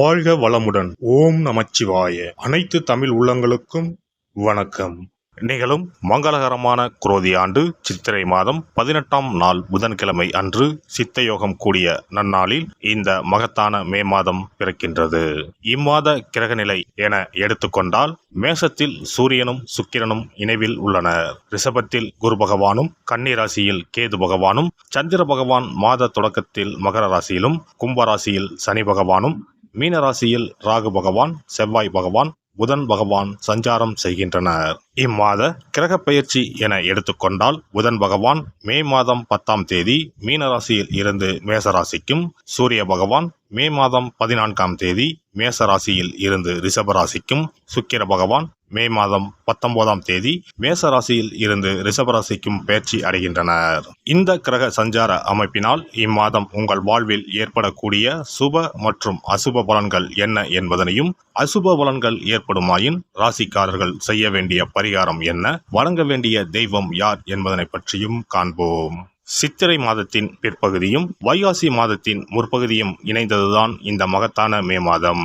வாழ்க வளமுடன். ஓம் நமச்சிவாய. அனைத்து தமிழ் உள்ளங்களுக்கும் வணக்கம். நிகழும் மங்களகரமான குரோதி ஆண்டு சித்திரை மாதம் 18ஆம் நாள் புதன்கிழமை அன்று சித்தயோகம் கூடிய நன்னாளில் இந்த மகத்தான மே மாதம் பிறக்கின்றது. இம்மாத கிரகநிலை என எடுத்துக்கொண்டால் மேசத்தில் சூரியனும் சுக்கிரனும் இணைவில் உள்ளனர். ரிஷபத்தில் குரு பகவானும், கன்னி ராசியில் கேது பகவானும், சந்திர பகவான் மாத தொடக்கத்தில் மகர ராசியிலும், கும்பராசியில் சனி பகவானும், மீன ராசியில் ராகு பகவான், செவ்வாய் பகவான், புதன் பகவான் சஞ்சாரம் செய்கின்றனர். இம்மாத கிரக பெயர்ச்சி என எடுத்துக்கொண்டால் புதன் பகவான் மே மாதம் 10ஆம் தேதி மீனராசியில் இருந்து மேசராசிக்கும், சூரிய பகவான் மே மாதம் 14ஆம் தேதி மேசராசியில் இருந்து ரிஷபராசிக்கும், சுக்கிர பகவான் மே மாதம் 19ஆம் தேதி மேசராசியில் இருந்து ரிஷபராசிக்கும் பெயர்ச்சி அடைகின்றனர். இந்த கிரக சஞ்சார அமைப்பினால் இம்மாதம் உங்கள் வாழ்வில் ஏற்படக்கூடிய சுப மற்றும் அசுப பலன்கள் என்ன என்பதனையும், அசுப பலன்கள் ஏற்படுமாயின் ராசிக்காரர்கள் செய்ய வேண்டிய பரிகாரம் என்ன, வணங்க வேண்டிய தெய்வம் யார் என்பதனை பற்றியும் காண்போம். சித்திரை மாதத்தின் பிற்பகுதியும் வைகாசி மாதத்தின் முற்பகுதியும் இணைந்ததுதான் இந்த மகத்தான மே மாதம்.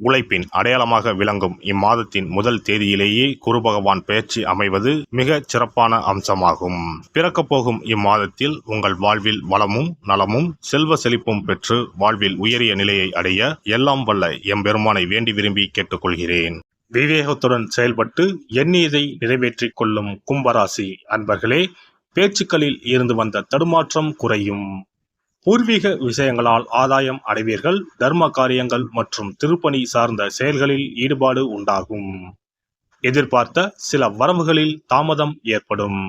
உழைப்பின் அடையாளமாக விளங்கும் இம்மாதத்தின் முதல் தேதியிலேயே குரு பகவான் பெயர்ச்சி அமைவது மிக சிறப்பான அம்சமாகும். பிறக்கப் போகும் இம்மாதத்தில் உங்கள் வாழ்வில் வளமும் நலமும் செல்வ செழிப்பும் பெற்று வாழ்வில் உயரிய நிலையை அடைய எல்லாம் வல்ல எம்பெருமானை வேண்டி விரும்பி கேட்டுக்கொள்கிறேன். விவேகத்துடன் செயல்பட்டு எண்ணியதை நிறைவேற்றிக் கொள்ளும் கும்பராசி அன்பர்களே, பேச்சுக்களில் இருந்து வந்த தடுமாற்றம் குறையும். பூர்வீக விஷயங்களால் ஆதாயம் அடைவீர்கள். தர்ம காரியங்கள் மற்றும் திருப்பணி சார்ந்த செயல்களில் ஈடுபாடு உண்டாகும். எதிர்பார்த்த சில வரவுகளில் தாமதம் ஏற்படும்.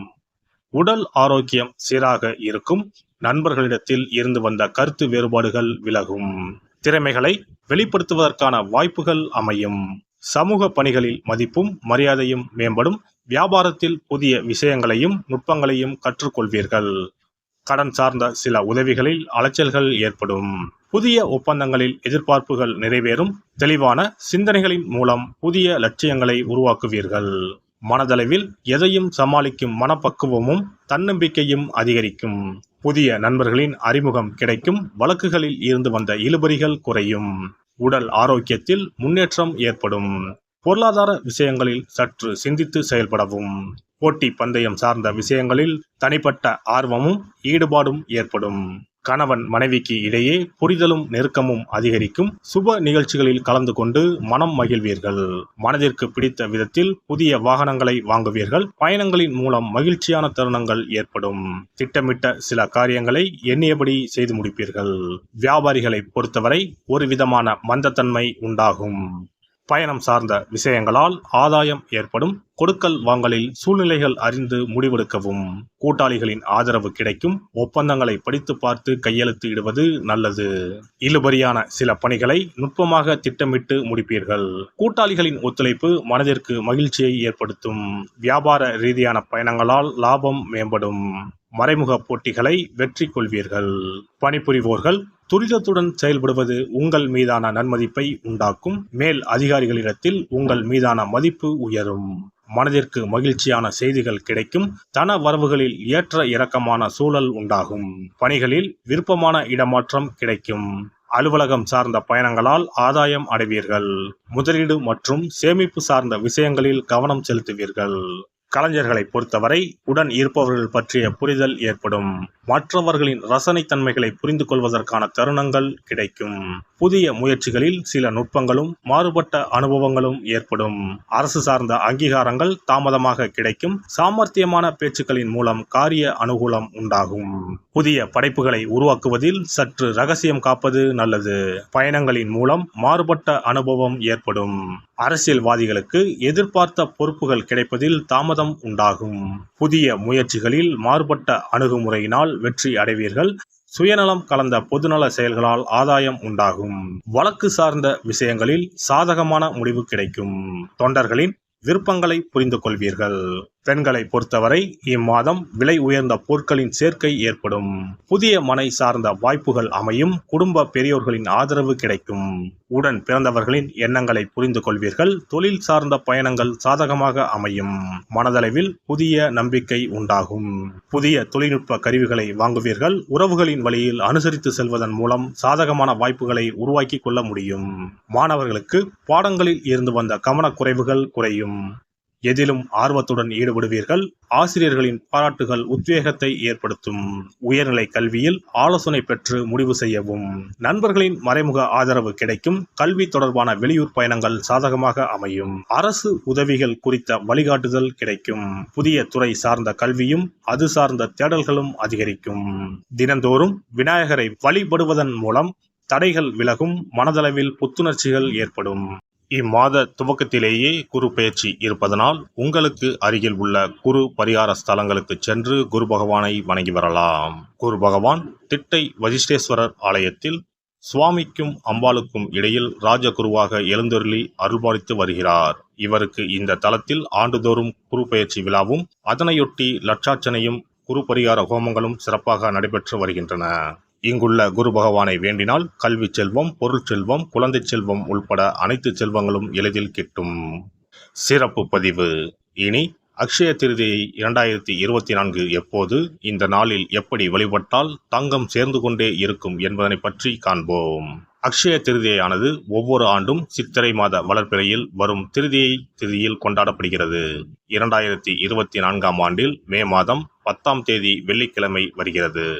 உடல் ஆரோக்கியம் சீராக இருக்கும். நண்பர்களிடத்தில் இருந்து வந்த கருத்து வேறுபாடுகள் விலகும். திறமைகளை வெளிப்படுத்துவதற்கான வாய்ப்புகள் அமையும். சமூக பணிகளில் மதிப்பும் மரியாதையும் மேம்படும். வியாபாரத்தில் புதிய விஷயங்களையும் நுட்பங்களையும் கற்றுக்கொள்வீர்கள். கடன் சார்ந்த சில உதவிகளில் அலைச்சல்கள் ஏற்படும். புதிய ஒப்பந்தங்களில் எதிர்பார்ப்புகள் நிறைவேறும். தெளிவான சிந்தனைகளின் மூலம் புதிய லட்சியங்களை உருவாக்குவீர்கள். மனதளவில் எதையும் சமாளிக்கும் மனப்பக்குவமும் தன்னம்பிக்கையும் அதிகரிக்கும். புதிய நண்பர்களின் அறிமுகம் கிடைக்கும். வழக்குகளில் இருந்து வந்த இழுபறிகள் குறையும். உடல் ஆரோக்கியத்தில் முன்னேற்றம் ஏற்படும். பொருளாதார விஷயங்களில் சற்று சிந்தித்து செயல்படவும். போட்டி பந்தயம் சார்ந்த விஷயங்களில் தனிப்பட்ட ஆர்வமும் ஈடுபாடும் ஏற்படும். கணவன் மனைவிக்கு இடையே புரிதலும் நெருக்கமும் அதிகரிக்கும். சுப நிகழ்ச்சிகளில் கலந்து கொண்டு மனம் மகிழ்வீர்கள். மனதிற்கு பிடித்த விதத்தில் புதிய வாகனங்களை வாங்குவீர்கள். பயணங்களின் மூலம் மகிழ்ச்சியான தருணங்கள் ஏற்படும். திட்டமிட்ட சில காரியங்களை எண்ணியபடி செய்து முடிப்பீர்கள். வியாபாரிகளை பொறுத்தவரை ஒரு விதமான மந்தத்தன்மை உண்டாகும். பயணம் சார்ந்த விஷயங்களால் ஆதாயம் ஏற்படும். கொடுக்கல் வாங்கலில் சூழ்நிலைகள் அறிந்து முடிவெடுக்கவும். கூட்டாளிகளின் ஆதரவு கிடைக்கும். ஒப்பந்தங்களை படித்து பார்த்து கையெழுத்து இடுவது நல்லது. இழுபறியான சில பணிகளை நுட்பமாக திட்டமிட்டு முடிப்பீர்கள். கூட்டாளிகளின் ஒத்துழைப்பு மனதிற்கு மகிழ்ச்சியை ஏற்படுத்தும். வியாபார ரீதியான பயணங்களால் லாபம் மேம்படும். மறைமுக போட்டிகளை வெற்றி கொள்வீர்கள். பணிபுரிவோர்கள் துரிதத்துடன் செயல்படுவது உங்கள் மீதான நன்மதிப்பை உண்டாக்கும். மேல் அதிகாரிகளிடத்தில் உங்கள் மீதான மதிப்பு உயரும். மனதிற்கு மகிழ்ச்சியான செய்திகள் கிடைக்கும். தன வரவுகளில் ஏற்ற இறக்கமான சூழல் உண்டாகும். பணிகளில் விருப்பமான இடமாற்றம் கிடைக்கும். அலுவலகம் சார்ந்த பயணங்களால் ஆதாயம் அடைவீர்கள். முதலீடு மற்றும் சேமிப்பு சார்ந்த விஷயங்களில் கவனம் செலுத்துவீர்கள். கலைஞர்களை பொறுத்தவரை உடன் இருப்பவர்கள் பற்றிய புரிதல் ஏற்படும். மற்றவர்களின் ரசனை தன்மைகளை புரிந்து கொள்வதற்கான தருணங்கள் கிடைக்கும். புதிய முயற்சிகளில் சில நுட்பங்களும் மாறுபட்ட அனுபவங்களும் ஏற்படும். அரசு சார்ந்த அங்கீகாரங்கள் தாமதமாக கிடைக்கும். சாமர்த்தியமான பேச்சுக்களின் மூலம் காரிய அனுகூலம் உண்டாகும். புதிய படைப்புகளை உருவாக்குவதில் சற்று ரகசியம் காப்பது நல்லது. பயணங்களின் மூலம் மாறுபட்ட அனுபவம் ஏற்படும். அரசியல்வாதிகளுக்கு எதிர்பார்த்த பொறுப்புகள் கிடைப்பதில் தாமதம் உண்டாகும். புதிய முயற்சிகளில் மாறுபட்ட அணுகுமுறையினால் வெற்றி அடைவீர்கள். சுயநலம் கலந்த பொதுநல செயல்களால் ஆதாயம் உண்டாகும். வழக்கு சார்ந்த விஷயங்களில் சாதகமான முடிவு கிடைக்கும். தொண்டர்களின் விருப்பங்களை புரிந்து கொள்வீர்கள். பெண்களை பொறுத்தவரை இம்மாதம் விலை உயர்ந்த பொருட்களின் சேர்க்கை ஏற்படும். புதிய மனை சார்ந்த வாய்ப்புகள் அமையும். குடும்ப பெரியோர்களின் ஆதரவு கிடைக்கும். உடன் பிறந்தவர்களின் எண்ணங்களை புரிந்து கொள்வீர்கள். தொழில் சார்ந்த பயணங்கள் சாதகமாக அமையும். மனதளவில் புதிய நம்பிக்கை உண்டாகும். புதிய தொழில்நுட்ப கருவிகளை வாங்குவீர்கள். உறவுகளின் வழியில் அனுசரித்து செல்வதன் மூலம் சாதகமான வாய்ப்புகளை உருவாக்கி கொள்ள முடியும். மாணவர்களுக்கு பாடங்களில் இருந்து வந்த கவனக்குறைவுகள் குறையும். எதிலும் ஆர்வத்துடன் ஈடுபடுவீர்கள். ஆசிரியர்களின் பாராட்டுகள் உத்வேகத்தை ஏற்படுத்தும். உயர்நிலை கல்வியில் ஆலோசனை பெற்று முடிவு செய்யவும். நண்பர்களின் மறைமுக ஆதரவு கிடைக்கும். கல்வி தொடர்பான வெளியூர் பயணங்கள் சாதகமாக அமையும். அரசு உதவிகள் குறித்த வழிகாட்டுதல் கிடைக்கும். புதிய துறை சார்ந்த கல்வியும் அது சார்ந்த தேடல்களும் அதிகரிக்கும். தினந்தோறும் விநாயகரை வழிபடுவதன் மூலம் தடைகள் விலகும். மனதளவில் புத்துணர்ச்சிகள் ஏற்படும். இம்மாத துவக்கத்திலேயே குரு பெயர்ச்சி இருப்பதனால் உங்களுக்கு அருகில் உள்ள குரு பரிகார ஸ்தலங்களுக்கு சென்று குரு பகவானை வணங்கி வரலாம். குரு பகவான் திட்டை வசிஷ்டேஸ்வரர் ஆலயத்தில் சுவாமிக்கும் அம்பாளுக்கும் இடையில் ராஜகுருவாக எழுந்தருளி அருள்பாலித்து வருகிறார். இவருக்கு இந்த தலத்தில் ஆண்டுதோறும் குரு பெயர்ச்சி விழாவும் அதனையொட்டி லட்சார்ச்சனையும் குரு பரிகார ஹோமங்களும் சிறப்பாக நடைபெற்று வருகின்றன. இங்குள்ள குரு பகவானை வேண்டினால் கல்வி செல்வம், பொருள் செல்வம், குழந்தை செல்வம் உள்பட அனைத்து செல்வங்களும் எளிதில் கிட்டும். சிறப்பு பதிவு. இனி அக்ஷய திருதியை 2024 எப்போது, இந்த நாளில் எப்படி வழிபட்டால் தங்கம் சேர்ந்து கொண்டே இருக்கும் என்பதனை பற்றி காண்போம். அக்ஷய திருதியானது ஒவ்வொரு ஆண்டும் சித்திரை மாத வளர்பிறையில் வரும் திருதியை திதியில் கொண்டாடப்படுகிறது. 2024 ஆண்டில் மே மாதம் 10ஆம் தேதி வெள்ளிக்கிழமை வருகிறது.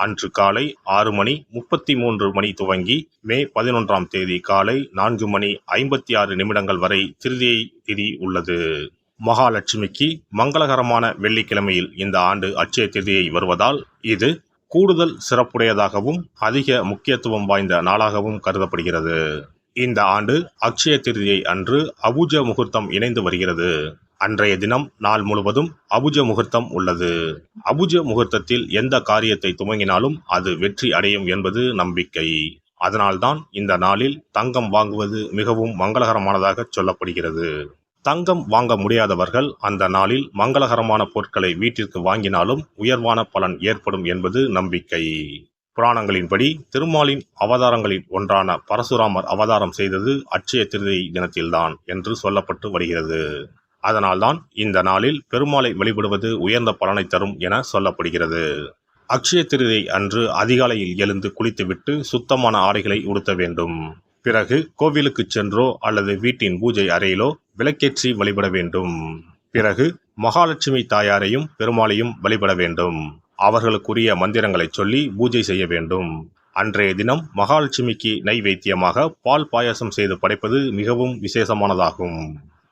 அன்று காலை 6:33 துவங்கி மே 11ஆம் தேதி காலை 4:56 வரை திருதியை திதி உள்ளது. மகாலட்சுமிக்கு மங்களகரமான வெள்ளிக்கிழமையில் இந்த ஆண்டு அட்சய திருதியை வருவதால் இது கூடுதல் சிறப்புடையதாகவும் அதிக முக்கியத்துவம் வாய்ந்த நாளாகவும் கருதப்படுகிறது. இந்த ஆண்டு அட்சய திருதியை அன்று அபுஜ முகூர்த்தம் இணைந்து வருகிறது. அன்றைய தினம் நாள் முழுவதும் அபுஜ முகூர்த்தம் உள்ளது. அபுஜ முகூர்த்தத்தில் எந்த காரியத்தை துவங்கினாலும் அது வெற்றி அடையும் என்பது நம்பிக்கை. அதனால்தான் இந்த நாளில் தங்கம் வாங்குவது மிகவும் மங்களகரமானதாக சொல்லப்படுகிறது. தங்கம் வாங்க முடியாதவர்கள் அந்த நாளில் மங்களகரமான பொருட்களை வீட்டிற்கு வாங்கினாலும் உயர்வான பலன் ஏற்படும் என்பது நம்பிக்கை. புராணங்களின்படி திருமாலின் அவதாரங்களில் ஒன்றான பரசுராமர் அவதாரம் செய்தது அட்சய திருதியை தினத்தில்தான் என்று சொல்லப்பட்டு வருகிறது. அதனால்தான் இந்த நாளில் பெருமாளை வழிபடுவது உயர்ந்த பலனை தரும் என சொல்லப்படுகிறது. அக்ஷய திருதியை அன்று அதிகாலையில் எழுந்து குளித்துவிட்டு சுத்தமான ஆடைகளை உடுத்த வேண்டும். பிறகு கோவிலுக்கு சென்றோ அல்லது வீட்டின் பூஜை அறையிலோ விளக்கேற்றி வழிபட வேண்டும். பிறகு மகாலட்சுமி தாயாரையும் பெருமாளையும் வழிபட வேண்டும். அவர்களுக்குரிய மந்திரங்களை சொல்லி பூஜை செய்ய வேண்டும். அன்றைய தினம் மகாலட்சுமிக்கு நைவேத்தியமாக பால் பாயாசம் செய்து படைப்பது மிகவும் விசேஷமானதாகும்.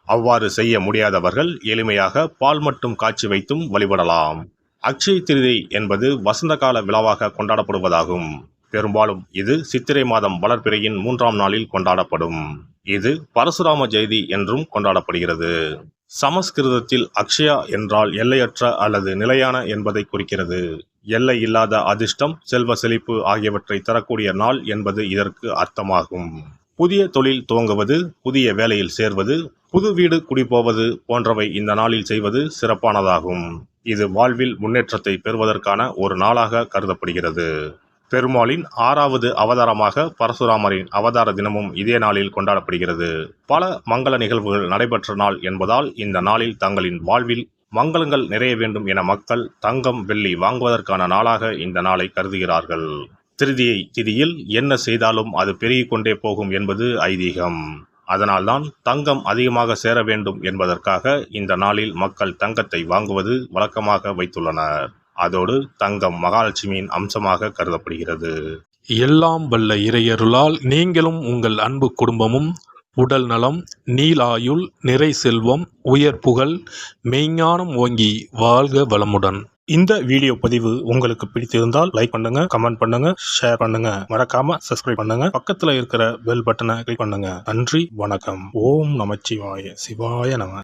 அவ்வாறு செய்ய முடியாதவர்கள் எளிமையாக பால் மட்டும் காய்ச்சி வைத்தும் வழிபடலாம். அக்ஷய திருதியை என்பது வசந்த கால விழாவாக கொண்டாடப்படுவதாகும். பெரும்பாலும் இது சித்திரை மாதம் வளர்பிறையின் 3ஆம் நாளில் கொண்டாடப்படும். இது பரசுராம ஜெயதி என்றும் கொண்டாடப்படுகிறது. சமஸ்கிருதத்தில் அக்ஷயா என்றால் எல்லையற்ற அல்லது நிலையான என்பதை குறிக்கிறது. எல்லை இல்லாத அதிர்ஷ்டம், செல்வ செழிப்பு ஆகியவற்றை தரக்கூடிய நாள் என்பது இதற்கு அர்த்தமாகும். புதிய தொழில் துவங்குவது, புதிய வேலையில் சேர்வது, புது வீடு குடிபோவது போன்றவை இந்த நாளில் செய்வது சிறப்பானதாகும். இது வாழ்வில் முன்னேற்றத்தை பெறுவதற்கான ஒரு நாளாக கருதப்படுகிறது. பெருமாளின் 6வது அவதாரமாக பரசுராமரின் அவதார தினமும் இதே நாளில் கொண்டாடப்படுகிறது. பல மங்கள நிகழ்வுகள் நடைபெற்ற நாள் என்பதால் இந்த நாளில் தங்களின் வாழ்வில் மங்களங்கள் நிறைய வேண்டும் என மக்கள் தங்கம், வெள்ளி வாங்குவதற்கான நாளாக இந்த நாளை கருதுகிறார்கள். திருதியை திதியில் என்ன செய்தாலும் அது பெருகிக் கொண்டே போகும் என்பது ஐதீகம். அதனால்தான் தங்கம் அதிகமாக சேர வேண்டும் என்பதற்காக இந்த நாளில் மக்கள் தங்கத்தை வாங்குவது வழக்கமாக வைத்துள்ளனர். அதோடு தங்கம் மகாலட்சுமியின் அம்சமாக கருதப்படுகிறது. எல்லாம் வல்ல இறையருளால் நீங்களும் உங்கள் அன்பு குடும்பமும் உடல் நலம், நீலாயுள், நிறை செல்வம், உயர் புகழ், மெய்ஞானம் ஓங்கி வாழ்க வளமுடன். இந்த வீடியோ பதிவு உங்களுக்கு பிடித்திருந்தால் லைக் பண்ணுங்க, கமெண்ட் பண்ணுங்க, ஷேர் பண்ணுங்க, மறக்காம சப்ஸ்கிரைப் பண்ணுங்க, பக்கத்துல இருக்கிற பெல் பட்டனை கிளிக் பண்ணுங்க. நன்றி, வணக்கம். ஓம் நமச்சிவாய. சிவாய நம.